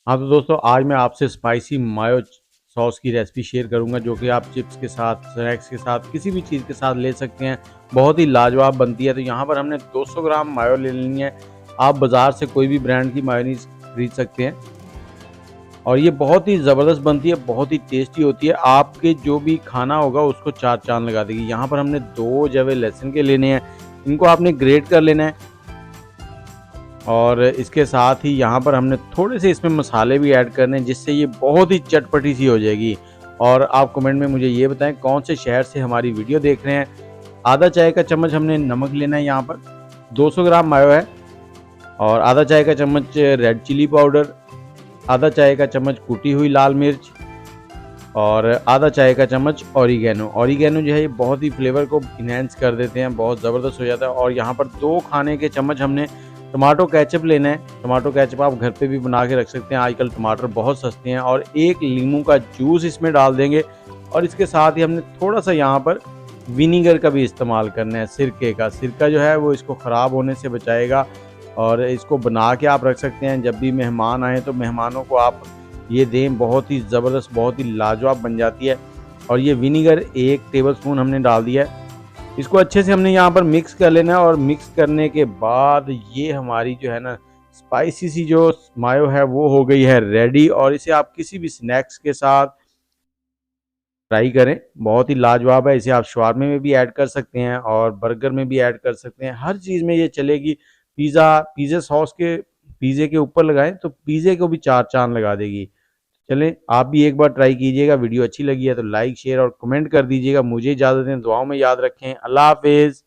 हाँ तो दोस्तों, आज मैं आपसे स्पाइसी मायो सॉस की रेसिपी शेयर करूंगा, जो कि आप चिप्स के साथ, स्नैक्स के साथ, किसी भी चीज़ के साथ ले सकते हैं। बहुत ही लाजवाब बनती है। तो यहाँ पर हमने 200 ग्राम मायो ले लेनी है। आप बाज़ार से कोई भी ब्रांड की मायोनीज़ खरीद सकते हैं और ये बहुत ही ज़बरदस्त बनती है, बहुत ही टेस्टी होती है। आपके जो भी खाना होगा उसको चार चाँद लगा देगी। यहाँ पर हमने 2 जवे लहसुन के लेने हैं, इनको आपने ग्रेट कर लेना है। और इसके साथ ही यहाँ पर हमने थोड़े से इसमें मसाले भी ऐड करने हैं, जिससे ये बहुत ही चटपटी सी हो जाएगी। और आप कमेंट में मुझे ये बताएं कौन से शहर से हमारी वीडियो देख रहे हैं। आधा चाय का चम्मच हमने नमक लेना है। यहाँ पर 200 ग्राम मायो है। और आधा चाय का चम्मच रेड चिली पाउडर, आधा चाय का चम्मच कुटी हुई लाल मिर्च और आधा चाय का चम्मच ऑरिगेनो। ऑरिगेनो जो है ये बहुत ही फ्लेवर को इन्हेंस कर देते हैं, बहुत ज़बरदस्त हो जाता है। और यहाँ पर 2 खाने के चम्मच हमने टमाटो केचप लेना है। टमाटो केचप आप घर पे भी बना के रख सकते हैं, आजकल टमाटर बहुत सस्ते हैं। और 1 नींबू का जूस इसमें डाल देंगे। और इसके साथ ही हमने थोड़ा सा यहाँ पर विनीगर का भी इस्तेमाल करना है, सिरके का। सिरका जो है वो इसको ख़राब होने से बचाएगा। और इसको बना के आप रख सकते हैं, जब भी मेहमान आए तो मेहमानों को आप ये दें। बहुत ही ज़बरदस्त, बहुत ही लाजवाब बन जाती है। और ये विनीगर 1 टेबलस्पून हमने डाल दिया है। इसको अच्छे से हमने यहाँ पर मिक्स कर लेना है। और मिक्स करने के बाद ये हमारी जो है ना स्पाइसी सी जो मायो है वो हो गई है रेडी। और इसे आप किसी भी स्नैक्स के साथ ट्राई करें, बहुत ही लाजवाब है। इसे आप शवारमे में भी ऐड कर सकते हैं और बर्गर में भी ऐड कर सकते हैं, हर चीज़ में ये चलेगी। पिज़्ज़ा सॉस के पिज़्ज़े के ऊपर लगाएं तो पिज़्ज़े को भी चार चांद लगा देगी। चलें, आप भी एक बार ट्राई कीजिएगा। वीडियो अच्छी लगी है तो लाइक, शेयर और कमेंट कर दीजिएगा। मुझे इजाज़त दें, दुआओं में याद रखें। अल्लाह हाफ़िज़।